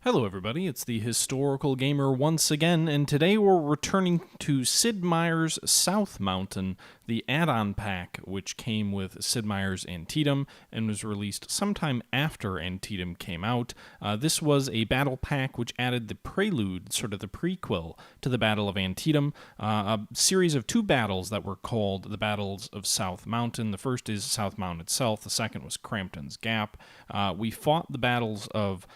Hello everybody, it's the Historical Gamer once again, and today we're returning to Sid Meier's South Mountain, the add-on pack, which came with Sid Meier's Antietam and was released sometime after Antietam came out. This was a battle pack which added the prelude, sort of the prequel, to the Battle of Antietam, a series of two battles that were called the Battles of South Mountain. The first is South Mountain itself, the second was Crampton's Gap. We fought the battles of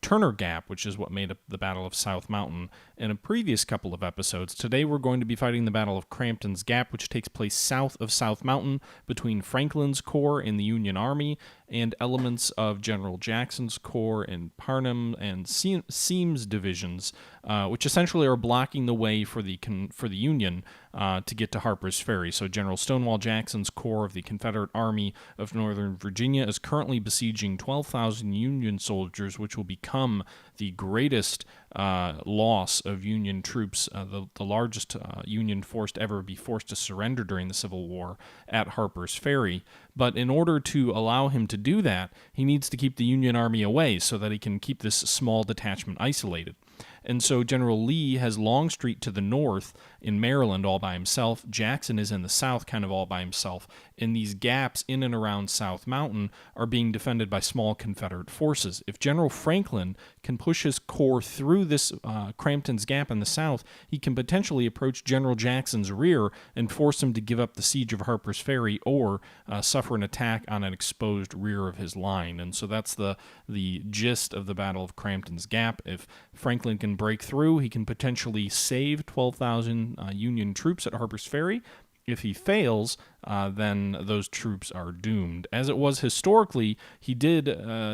Turner Gap, which is what made up the Battle of South Mountain, in a previous couple of episodes. Today we're going to be fighting the Battle of Crampton's Gap, which takes place south of South Mountain between Franklin's Corps in the Union Army and elements of General Jackson's Corps in Parnham and Seams divisions, which essentially are blocking the way for the Union to get to Harper's Ferry. So General Stonewall Jackson's Corps of the Confederate Army of Northern Virginia is currently besieging 12,000 Union soldiers, which will become the greatest loss of Union troops, the largest Union force to ever be forced to surrender during the Civil War at Harper's Ferry. But in order to allow him to do that, he needs to keep the Union Army away so that he can keep this small detachment isolated. And so General Lee has Longstreet to the north in Maryland all by himself. Jackson is in the south kind of all by himself. And these gaps in and around South Mountain are being defended by small Confederate forces. If General Franklin can push his corps through this Crampton's Gap in the south, he can potentially approach General Jackson's rear and force him to give up the siege of Harper's Ferry or suffer an attack on an exposed rear of his line. And so that's the gist of the Battle of Crampton's Gap. If Franklin can break through, he can potentially save 12,000 Union troops at Harper's Ferry. If he fails, then those troops are doomed. As it was historically, he did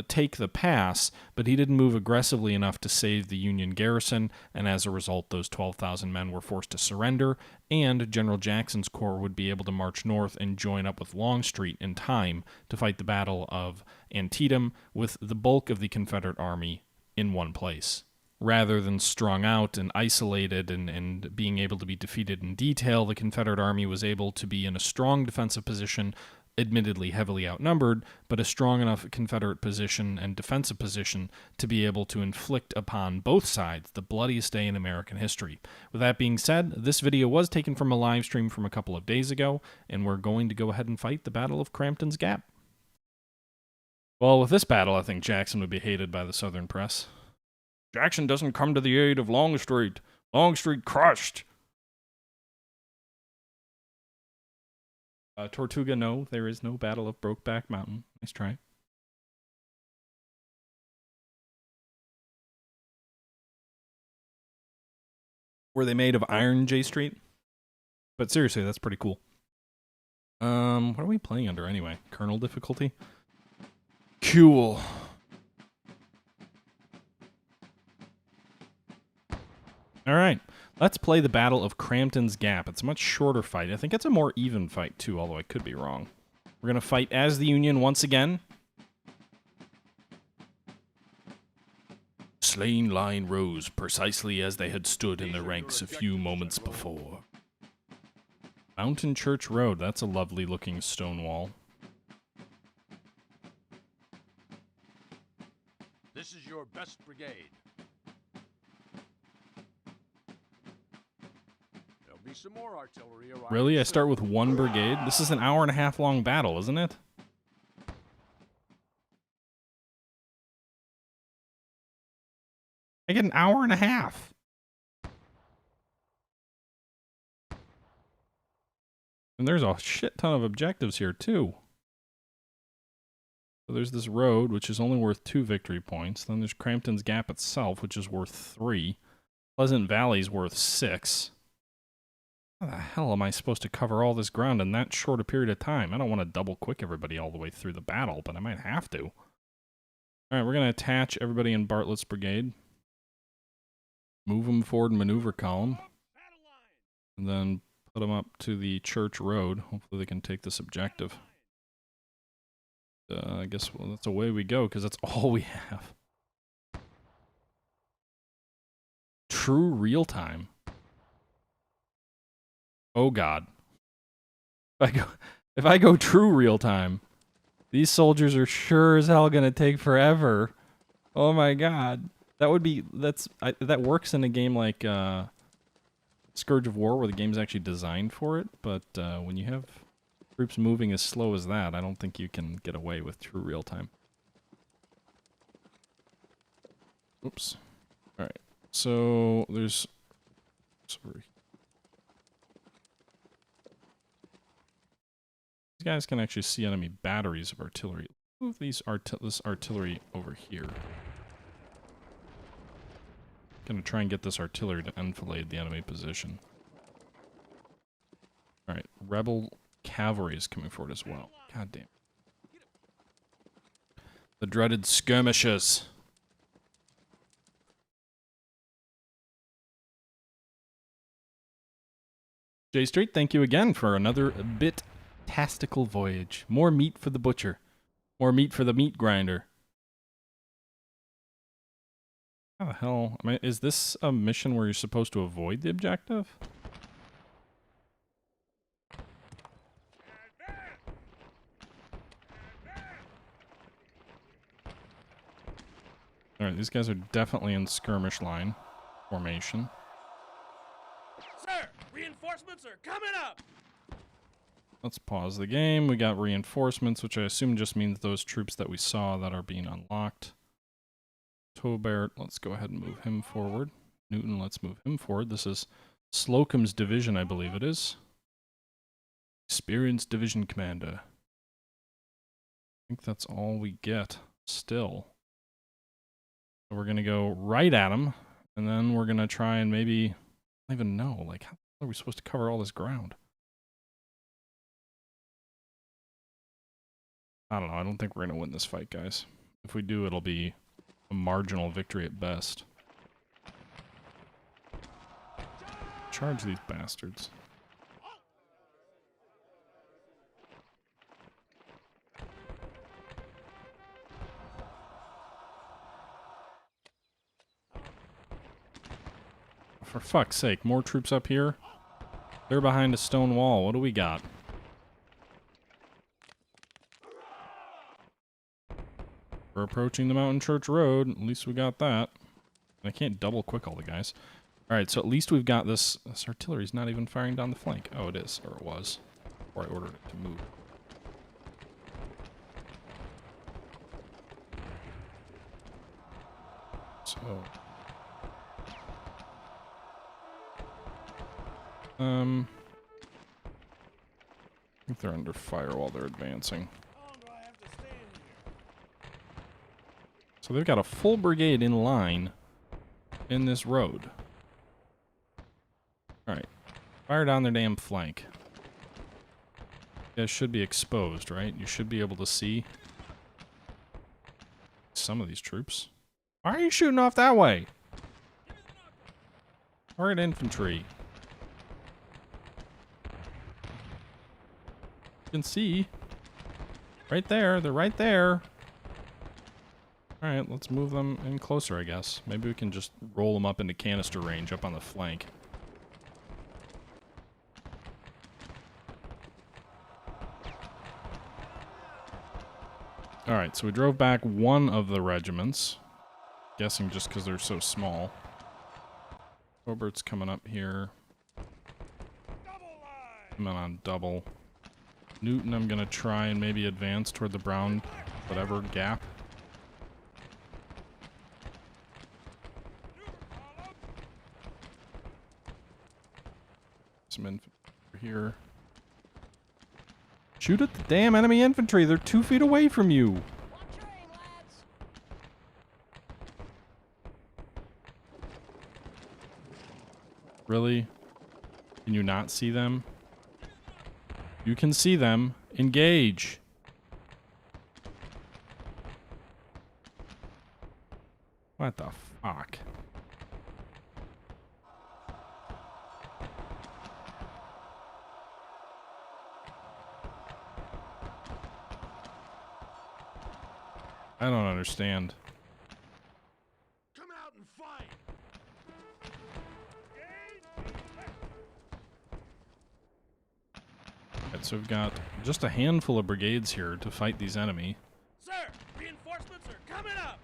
take the pass, but he didn't move aggressively enough to save the Union garrison, and as a result, those 12,000 men were forced to surrender, and General Jackson's corps would be able to march north and join up with Longstreet in time to fight the Battle of Antietam with the bulk of the Confederate Army in one place. Rather than strung out and isolated and being able to be defeated in detail, the Confederate Army was able to be in a strong defensive position, admittedly heavily outnumbered, but a strong enough Confederate position and defensive position to be able to inflict upon both sides the bloodiest day in American history. With that being said, this video was taken from a live stream from a couple of days ago, and we're going to go ahead and fight the Battle of Crampton's Gap. Well, with this battle, I think Jackson would be hated by the Southern press. Jackson doesn't come to the aid of Longstreet. Longstreet crushed. Tortuga, no, there is no Battle of Brokeback Mountain. Nice try. Were they made of iron, J Street? But seriously, that's pretty cool. What are we playing under anyway? Kernel difficulty? Cool. All right, let's play the Battle of Crampton's Gap. It's a much shorter fight. I think it's a more even fight, too, although I could be wrong. We're going to fight as the Union once again. Slain line rose precisely as they had stood in their ranks a few moments before. Mountain Church Road, that's a lovely-looking stone wall. This is your best brigade. Some more artillery arriving. Really? I start with one brigade? This is an hour-and-a-half long battle, isn't it? I get an hour and a half. And there's a shit ton of objectives here, too. So there's this road, which is only worth 2 victory points. Then there's Crampton's Gap itself, which is worth 3. Pleasant Valley's worth 6. How the hell am I supposed to cover all this ground in that short a period of time? I don't want to double-quick everybody all the way through the battle, but I might have to. Alright, we're going to attach everybody in Bartlett's brigade. Move them forward in maneuver column. And then put them up to the church road. Hopefully they can take this objective. I guess well, that's away we go, because that's all we have. True real-time. Oh God. If I go true real time, these soldiers are sure as hell gonna take forever. Oh my God. That would be that works in a game like Scourge of War, where the game's actually designed for it. But when you have troops moving as slow as that, I don't think you can get away with true real time. Oops. All right. So there's. Sorry. These guys can actually see enemy batteries of artillery. Move this artillery over here. Gonna try and get this artillery to enfilade the enemy position. Alright, rebel cavalry is coming forward as well. God damn. The dreaded skirmishes. J Street, thank you again for another bit-tastical voyage. More meat for the butcher. More meat for the meat grinder. How the hell? I mean, is this a mission where you're supposed to avoid the objective? Alright, these guys are definitely in skirmish line formation. Sir, reinforcements are coming up! Let's pause the game. We got reinforcements, which I assume just means those troops that we saw that are being unlocked. Tobert, let's go ahead and move him forward. Newton, let's move him forward. This is Slocum's division, I believe it is. Experienced division commander. I think that's all we get still. So we're going to go right at him, and then we're going to try and maybe, I don't even know, like, how are we supposed to cover all this ground? I don't know. I don't think we're going to win this fight, guys. If we do, it'll be a marginal victory at best. Charge these bastards. For fuck's sake, more troops up here? They're behind a stone wall. What do we got? We're approaching the Mountain Church Road. At least we got that. I can't double quick all the guys. Alright, so at least we've got this. This artillery's not even firing down the flank. Oh, it is. Or it was. Before I ordered it to move. So. I think they're under fire while they're advancing. So they've got a full brigade in line in this road. Alright. Fire down their damn flank. You guys should be exposed, right? You should be able to see some of these troops. Why are you shooting off that way? Target infantry. You can see. Right there. They're right there. Alright, let's move them in closer, I guess. Maybe we can just roll them up into canister range up on the flank. Alright, so we drove back one of the regiments. Guessing just because they're so small. Robert's coming up here. Coming on double. Newton, I'm going to try and maybe advance toward the brown, whatever, gap. Some infantry here. Shoot at the damn enemy infantry. They're 2 feet away from you. Really? Can you not see them? You can see them. Engage. What the fuck? I don't understand. Come out and fight! Alright, so we've got just a handful of brigades here to fight these enemy. Sir, reinforcements are coming up!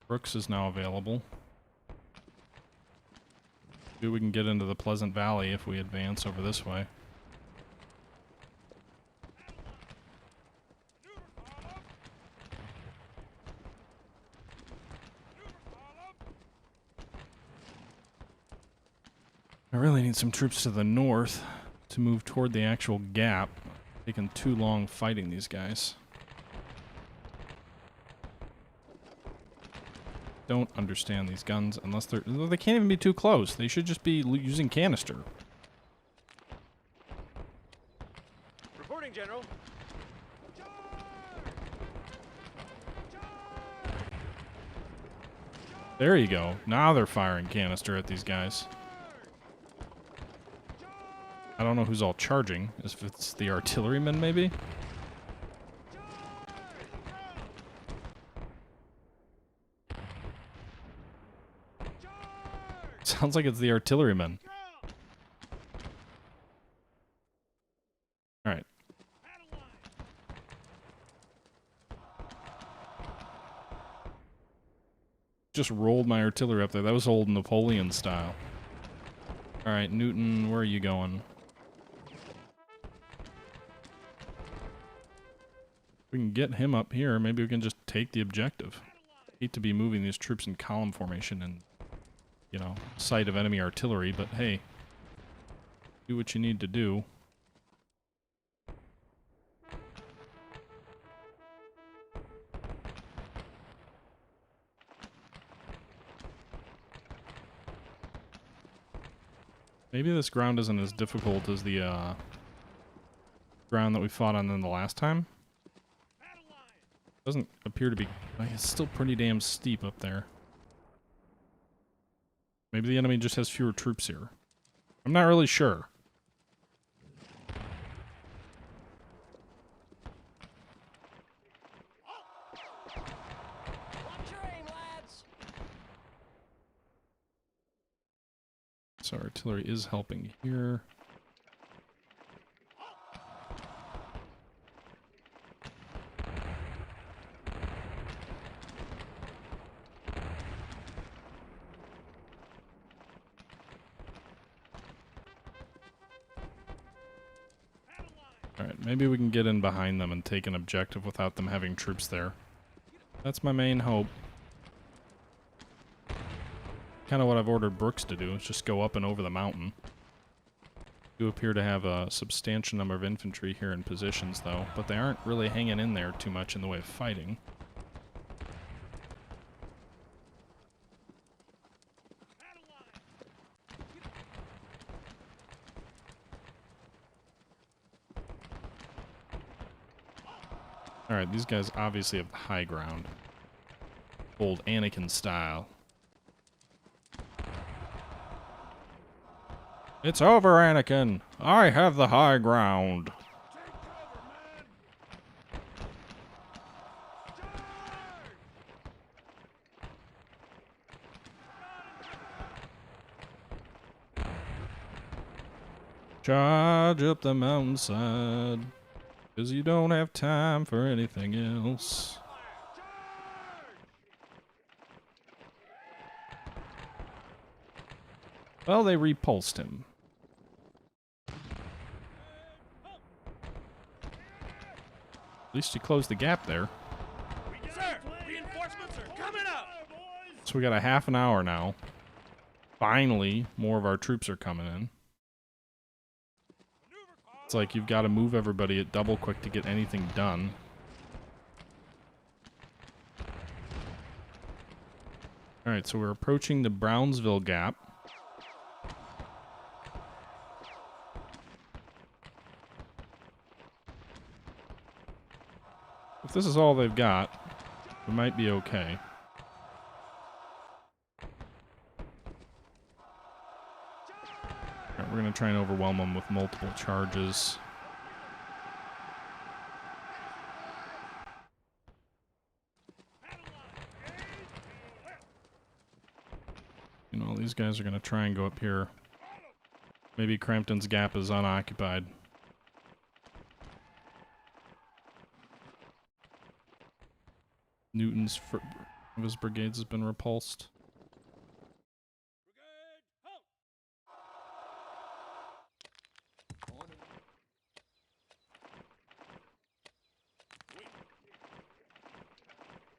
Brooks is now available. Maybe we can get into the Pleasant Valley if we advance over this way. I really need some troops to the north to move toward the actual gap. Taking too long fighting these guys. Don't understand these guns unless they can't even be too close. They should just be using canister. Reporting, General. There you go. Now they're firing canister at these guys. I don't know who's all charging. If it's the artillerymen, maybe? Sounds like it's the artillerymen. Alright. Just rolled my artillery up there. That was old Napoleon style. Alright, Newton, where are you going? We can get him up here. Maybe we can just take the objective. Hate to be moving these troops in column formation and, you know, sight of enemy artillery, but hey, do what you need to do. Maybe this ground isn't as difficult as the ground that we fought on the last time. Doesn't appear to be. It's still pretty damn steep up there. Maybe the enemy just has fewer troops here. I'm not really sure. Watch your aim, lads. So artillery is helping here. Alright, maybe we can get in behind them and take an objective without them having troops there. That's my main hope. Kind of what I've ordered Brooks to do, is just go up and over the mountain. Do appear to have a substantial number of infantry here in positions, though, but they aren't really hanging in there too much in the way of fighting. Alright, these guys obviously have the high ground. Old Anakin style. It's over, Anakin! I have the high ground! Charge up the mountainside. 'Cause you don't have time for anything else. Well, they repulsed him. At least you closed the gap there. Sir, reinforcements are coming up. So we got a half an hour now. Finally, more of our troops are coming in. It's like you've got to move everybody at double quick to get anything done. Alright, so we're approaching the Brownsville Gap. If this is all they've got, we might be okay. Alright, we're going to try and overwhelm them with multiple charges. You know, these guys are going to try and go up here. Maybe Crampton's Gap is unoccupied. of his brigades has been repulsed.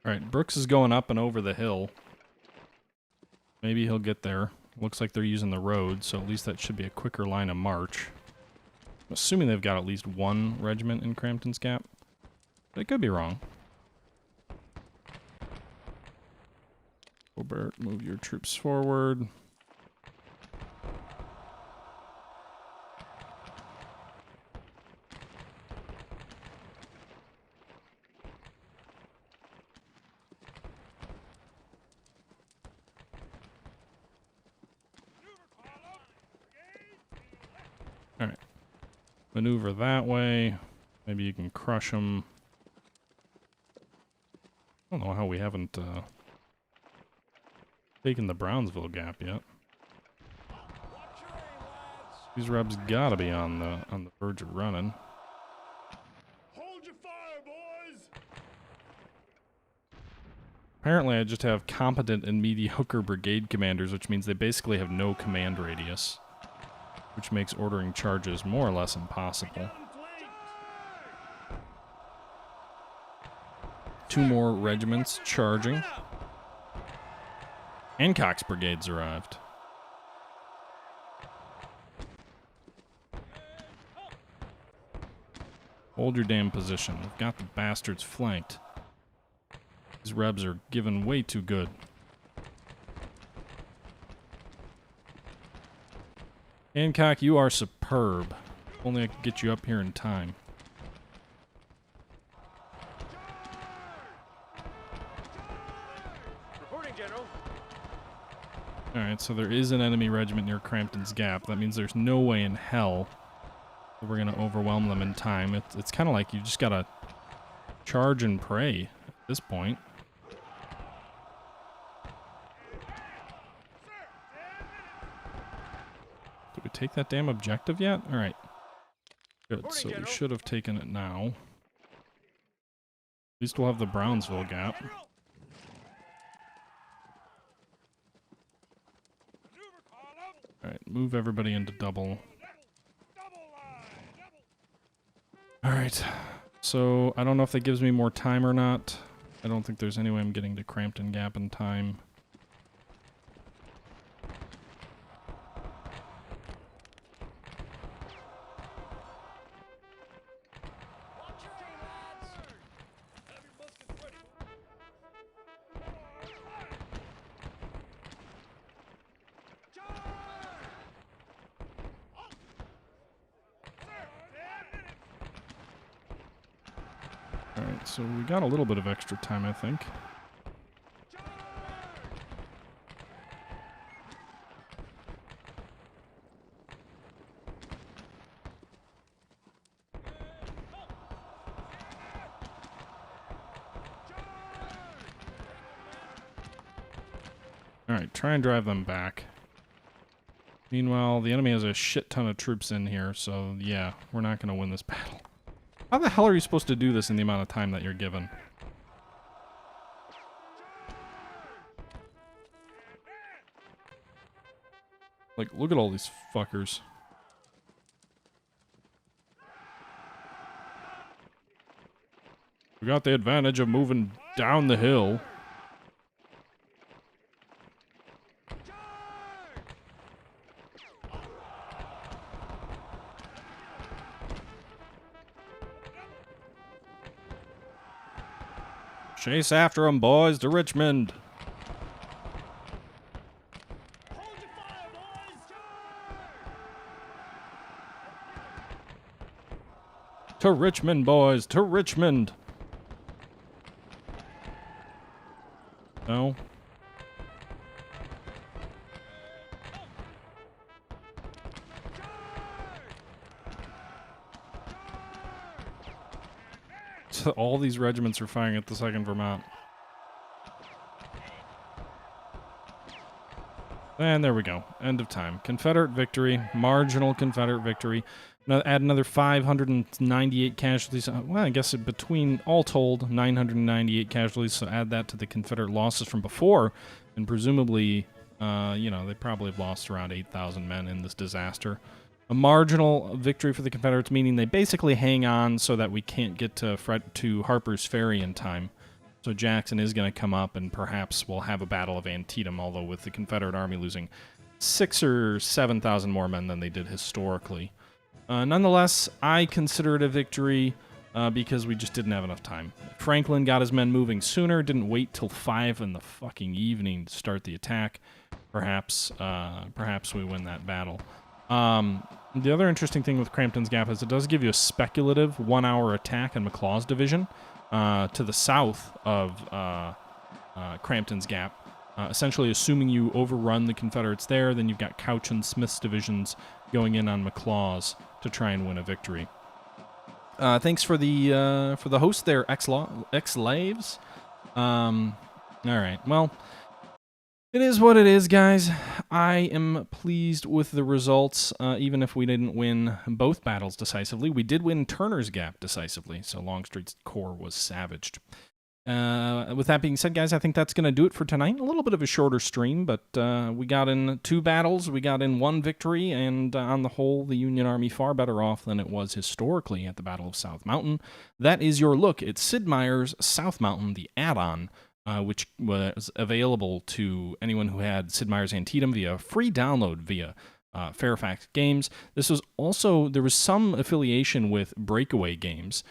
Alright, Brooks is going up and over the hill. Maybe he'll get there. Looks like they're using the road, so at least that should be a quicker line of march. I'm assuming they've got at least one regiment in Crampton's Gap. But it could be wrong. Robert, move your troops forward. Alright. Maneuver that way. Maybe you can crush them. I don't know how we haven't taken the Brownsville Gap yet. These rebs gotta be on the verge of running. Hold your fire, boys! Apparently I just have competent and mediocre brigade commanders, which means they basically have no command radius, which makes ordering charges more or less impossible. 2 more regiments charging. Hancock's brigades arrived. Hold your damn position. We've got the bastards flanked. These rebs are given way too good. Hancock, you are superb. If only I could get you up here in time. Reporting, General. Alright, so there is an enemy regiment near Crampton's Gap. That means there's no way in hell that we're going to overwhelm them in time. It's kind of like you just got to charge and pray at this point. Did we take that damn objective yet? Alright. Good, so we should have taken it now. At least we'll have the Brownsville Gap. Alright, move everybody into double. Alright, so I don't know if that gives me more time or not. I don't think there's any way I'm getting to Crampton Gap in time. Alright, so we got a little bit of extra time, I think. Alright, try and drive them back. Meanwhile, the enemy has a shit ton of troops in here, so yeah, we're not going to win this battle. How the hell are you supposed to do this in the amount of time that you're given? Like, look at all these fuckers. We got the advantage of moving down the hill. Chase after 'em, boys, to Richmond. Hold your fire, boys! To Richmond, boys, to Richmond. No. So all these regiments are firing at the 2nd Vermont. And there we go. End of time. Confederate victory. Marginal Confederate victory. Now add another 598 casualties. Well, I guess between all told, 998 casualties. So add that to the Confederate losses from before, and presumably, they probably have lost around 8,000 men in this disaster. A marginal victory for the Confederates, meaning they basically hang on so that we can't get to Harper's Ferry in time. So Jackson is going to come up, and perhaps we'll have a Battle of Antietam, although with the Confederate Army losing 6,000 or 7,000 more men than they did historically. Nonetheless, I consider it a victory because we just didn't have enough time. Franklin got his men moving sooner, didn't wait till 5 in the fucking evening to start the attack. Perhaps we win that battle. The other interesting thing with Crampton's Gap is it does give you a speculative 1-hour attack in McLaw's division to the south of Crampton's Gap. Essentially assuming you overrun the Confederates there, then you've got Couch and Smith's divisions going in on McLaw's to try and win a victory. Thanks for the host there, X-Laves. All right, well, it is what it is, guys. I am pleased with the results, even if we didn't win both battles decisively. We did win Turner's Gap decisively, so Longstreet's corps was savaged. With that being said, guys, I think that's going to do it for tonight. A little bit of a shorter stream, but we got in 2 battles, we got in 1 victory, and on the whole, the Union Army far better off than it was historically at the Battle of South Mountain. That is your look at Sid Meier's South Mountain, the add-on, which was available to anyone who had Sid Meier's Antietam via free download via Fairfax Games. There was some affiliation with Breakaway Games,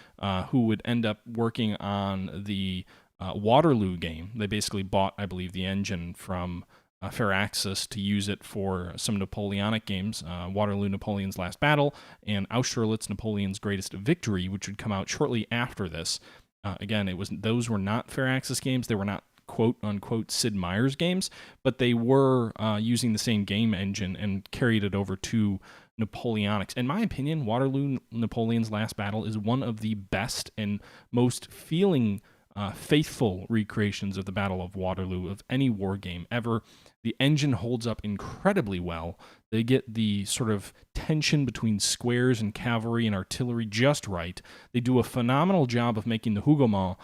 who would end up working on the Waterloo game. They basically bought, I believe, the engine from Fairaxis to use it for some Napoleonic games, Waterloo, Napoleon's Last Battle, and Austerlitz, Napoleon's Greatest Victory, which would come out shortly after this. Again, those were not Fairaxis games. They were not quote-unquote Sid Meier's games, but they were using the same game engine and carried it over to Napoleonics. In my opinion, Waterloo, Napoleon's Last Battle is one of the best and most faithful recreations of the Battle of Waterloo of any war game ever. The engine holds up incredibly well. They get the sort of tension between squares and cavalry and artillery just right. They do a phenomenal job of making the Hougoumont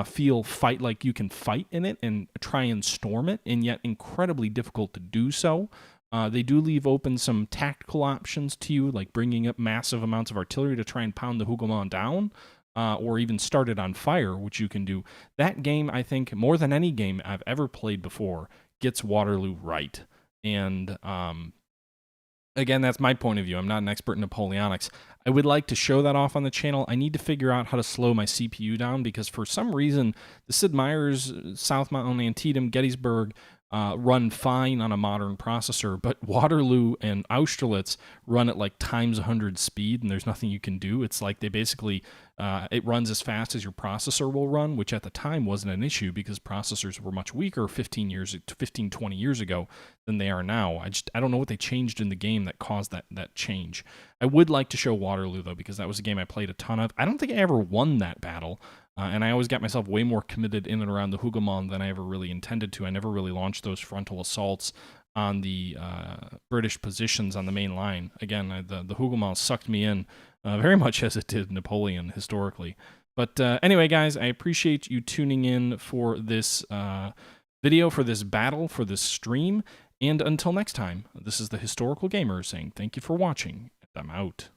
feel fight like you can fight in it and try and storm it, and yet incredibly difficult to do so. They do leave open some tactical options to you, like bringing up massive amounts of artillery to try and pound the Hougoumont down, or even start it on fire, which you can do. That game, I think, more than any game I've ever played before, gets Waterloo right. And again, that's my point of view. I'm not an expert in Napoleonics. I would like to show that off on the channel. I need to figure out how to slow my CPU down because for some reason, the Sid Meier's South Mountain, Antietam, Gettysburg run fine on a modern processor, but Waterloo and Austerlitz run at like times 100 speed, and there's nothing you can do. It's like they basically, it runs as fast as your processor will run, which at the time wasn't an issue because processors were much weaker 20 years ago than they are now. I don't know what they changed in the game that caused that change. I would like to show Waterloo, though, because that was a game I played a ton of. I don't think I ever won that battle. And I always got myself way more committed in and around the Hougoumont than I ever really intended to. I never really launched those frontal assaults on the British positions on the main line. Again, the Hougoumont sucked me in very much as it did Napoleon historically. But anyway, guys, I appreciate you tuning in for this video, for this battle, for this stream. And until next time, this is the Historical Gamer saying thank you for watching, and I'm out.